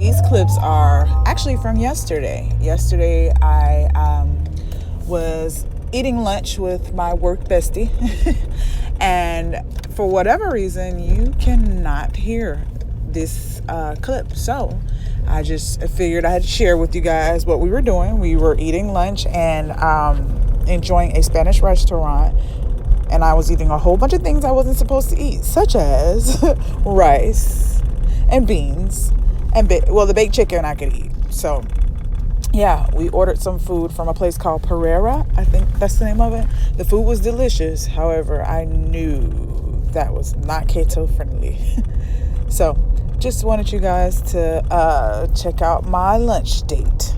These clips are actually from yesterday. Yesterday, I was eating lunch with my work bestie, and for whatever reason, you cannot hear this clip. So I just figured I'd share with you guys what we were doing. We were eating lunch and enjoying a Spanish restaurant, and I was eating a whole bunch of things I wasn't supposed to eat, such as rice and beans and the baked chicken I could eat. So yeah, we ordered some food from a place called Pereira. I think that's the name of it. The food was delicious. However, I knew that was not keto friendly. So just wanted you guys to check out my lunch date.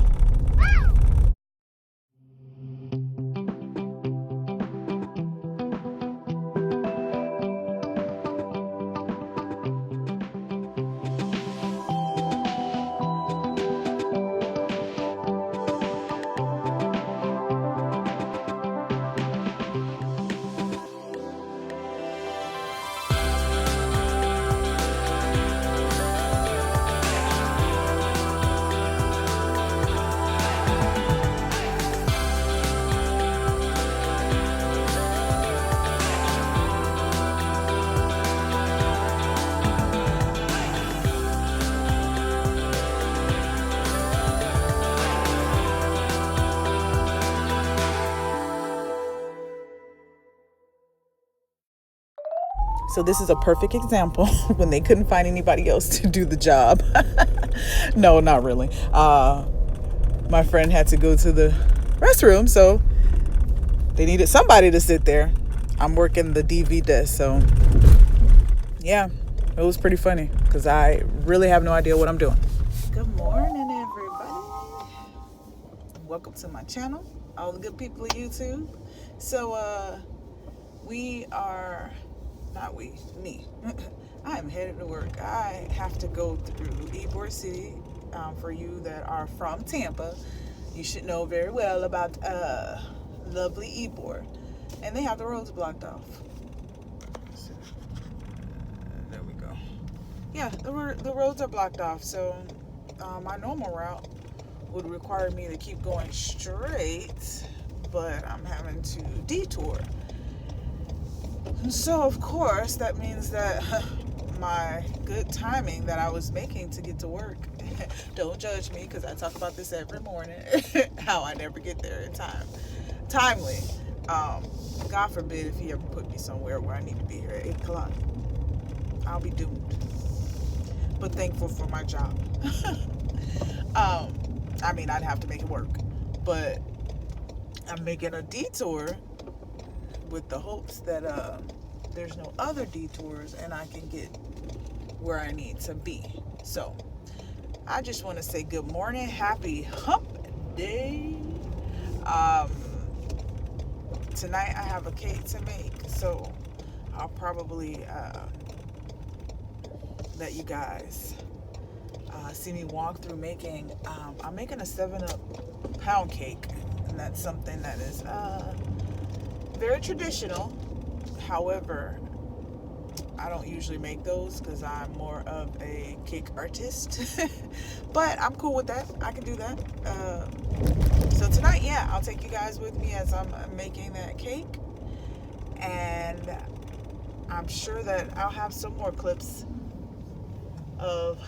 So this is a perfect example when they couldn't find anybody else to do the job. No, not really. My friend had to go to the restroom, so they needed somebody to sit there. I'm working the DV desk, so yeah, it was pretty funny because I really have no idea what I'm doing. Good morning, everybody. Welcome to my channel, all the good people of YouTube. So we are... not we, me. I am headed to work. I have to go through Ybor City. For you that are from Tampa, you should know very well about lovely Ybor. And they have the roads blocked off. So, there we go. Yeah, the roads are blocked off. So my normal route would require me to keep going straight, but I'm having to detour. So, of course, that means that my good timing that I was making to get to work, don't judge me because I talk about this every morning, how I never get there in timely. God forbid if he ever put me somewhere where I need to be here at 8 o'clock. I'll be doomed. But thankful for my job. I mean, I'd have to make it work. But I'm making a detour with the hopes that there's no other detours and I can get where I need to be. So I just want to say good morning, happy hump day. Tonight I have a cake to make, so I'll probably let you guys see me walk through making. I'm making a 7-up pound cake, and that's something that is very traditional. However, I don't usually make those because I'm more of a cake artist. But I'm cool with that. I can do that. So tonight, yeah, I'll take you guys with me as I'm making that cake. And I'm sure that I'll have some more clips of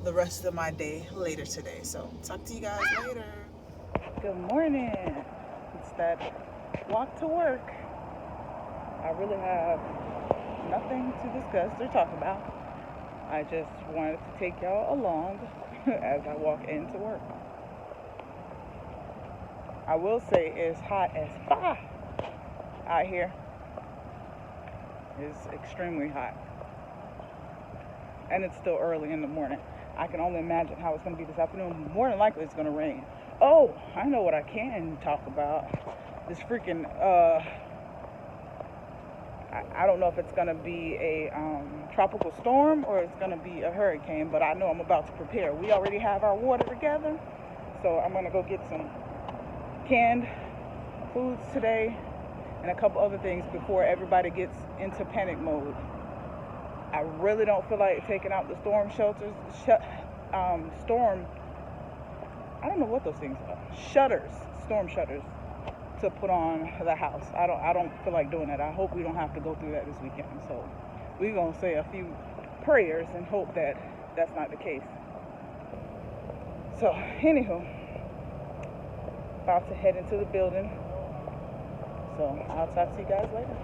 the rest of my day later today. So talk to you guys later. Good morning. It's that walk to work. I really have nothing to discuss or talk about. I just wanted to take y'all along as I walk into work. I will say it's hot as fire out here. It's extremely hot. And it's still early in the morning. I can only imagine how it's going to be this afternoon. More than likely it's going to rain. Oh, I know what I can talk about. This freaking, I don't know if it's going to be a tropical storm or it's going to be a hurricane, but I know I'm about to prepare. We already have our water together, so I'm going to go get some canned foods today and a couple other things before everybody gets into panic mode. I really don't feel like taking out the storm shelters, storm, I don't know what those things are, shutters, storm shutters, to put on the house. I don't feel like doing that. I hope we don't have to go through that this weekend. So we're gonna say a few prayers and hope that that's not the case. So anywho, about to head into the building. So I'll talk to you guys later.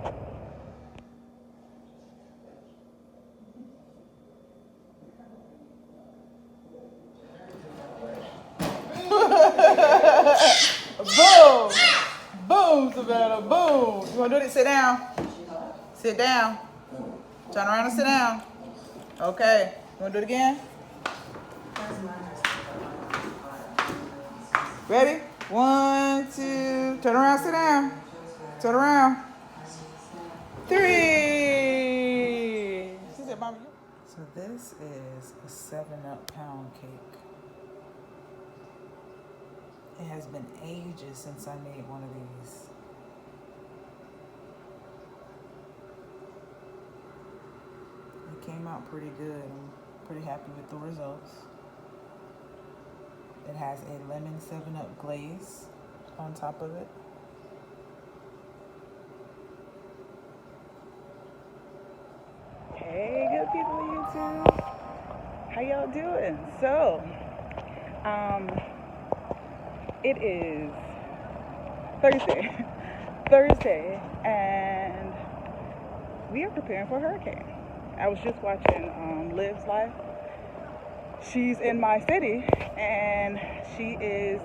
Boom! Boom, Savannah, boom. You wanna do it? Sit down. Sit down. Turn around and sit down. Okay. You wanna do it again? Ready? 1, 2, turn around, sit down. Turn around. 3. She said, Mama. So this is a 7-Up pound cake. It has been ages since I made one of these. It came out pretty good. I'm pretty happy with the results. It has a lemon 7-Up glaze on top of it. Hey, good people of YouTube. How y'all doing? So, it is Thursday, and we are preparing for a hurricane. I was just watching Liv's life. She's in my city, and she is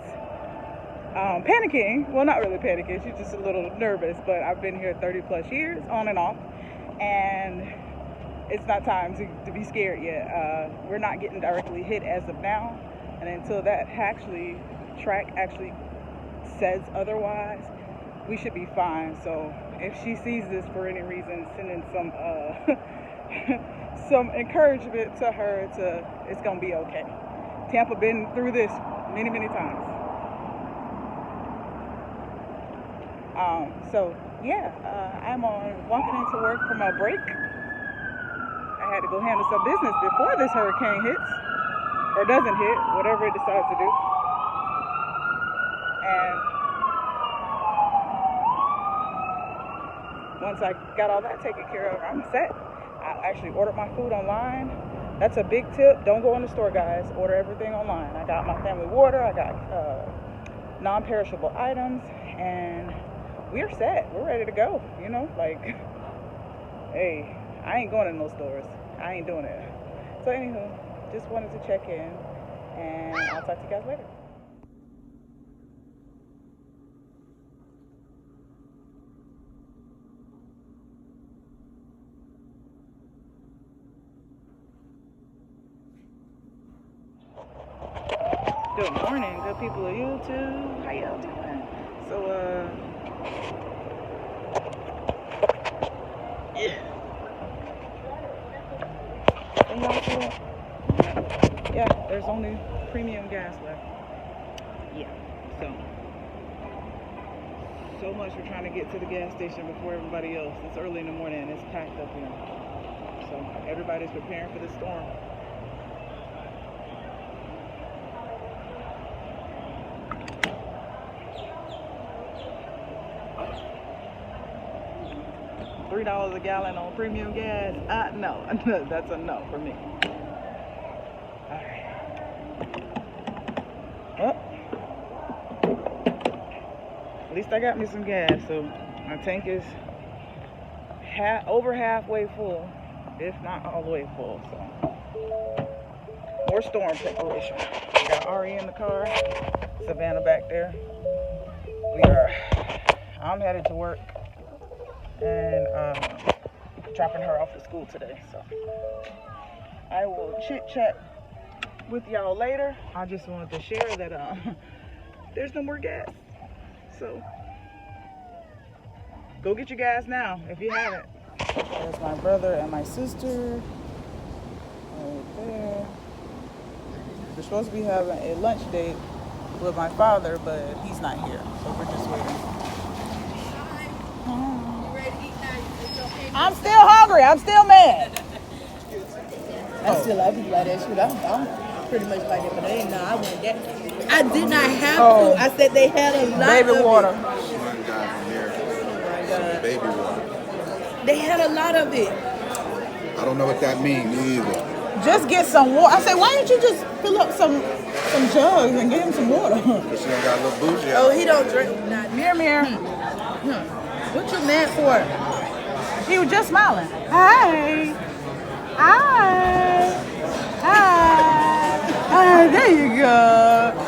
panicking. Well, not really panicking. She's just a little nervous, but I've been here 30 plus years, on and off, and it's not time to be scared yet. We're not getting directly hit as of now, and until that track actually says otherwise, we should be fine. So if she sees this for any reason, sending some some encouragement to her it's gonna be okay. Tampa been through this many times. So yeah, I'm walking into work for my break. I had to go handle some business before this hurricane hits, or doesn't hit, whatever it decides to do. And once I got all that taken care of, I'm set. I actually ordered my food online. That's a big tip. Don't go in the store, guys. Order everything online. I got my family water. I got non-perishable items, and we're set. We're ready to go. You know, like, hey, I ain't going in those stores. I ain't doing it. So anywho, just wanted to check in, and I'll talk to you guys later. Good morning, good people of YouTube. How y'all doing? So, yeah. How y'all doing? Yeah, there's only premium gas left. Yeah, so much for trying to get to the gas station before everybody else. It's early in the morning and it's packed up here. So everybody's preparing for the storm. $3 a gallon on premium gas? No, that's a no for me. All right. Well, at least I got me some gas, so my tank is over halfway full, if not all the way full. So more storm preparation. We got Ari in the car, Savannah back there. I'm headed to work and dropping her off to school today. So I will chit chat with y'all later. I just wanted to share that there's no more gas. So go get your gas now if you haven't. There's my brother and my sister right there. We're supposed to be having a lunch date with my father, but he's not here, so we're just waiting. I'm still hungry. I'm still mad. I still love you like that shit. pretty much like that, but they didn't know I went that. I did not have to. I said they had a lot Baby of water. it. One guy from here, some baby water. They had a lot of it. I don't know what that means either. Just get some water. I say, why don't you just fill up some jugs and get him some water? But she don't got a little bougie. Oh, he don't drink. Not Mirror, mirror. What you mad for? He was just smiling. Hi. Hi. Hi. Hi. There you go.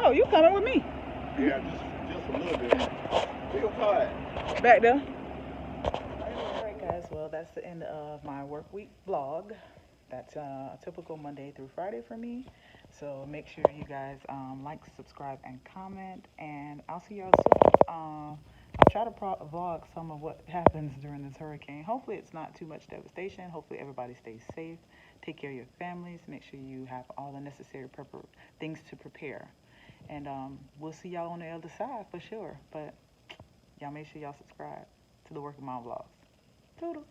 Oh, you coming with me? Yeah, just a little bit. Real quiet. Back there. Alright guys, well that's the end of my work week vlog. That's a typical Monday through Friday for me. So make sure you guys like, subscribe, and comment, and I'll see y'all soon. I'll try to vlog some of what happens during this hurricane. Hopefully it's not too much devastation. Hopefully everybody stays safe. Take care of your families. Make sure you have all the necessary things to prepare. And we'll see y'all on the other side for sure. But y'all make sure y'all subscribe to the Working Mom Vlogs. Toodles.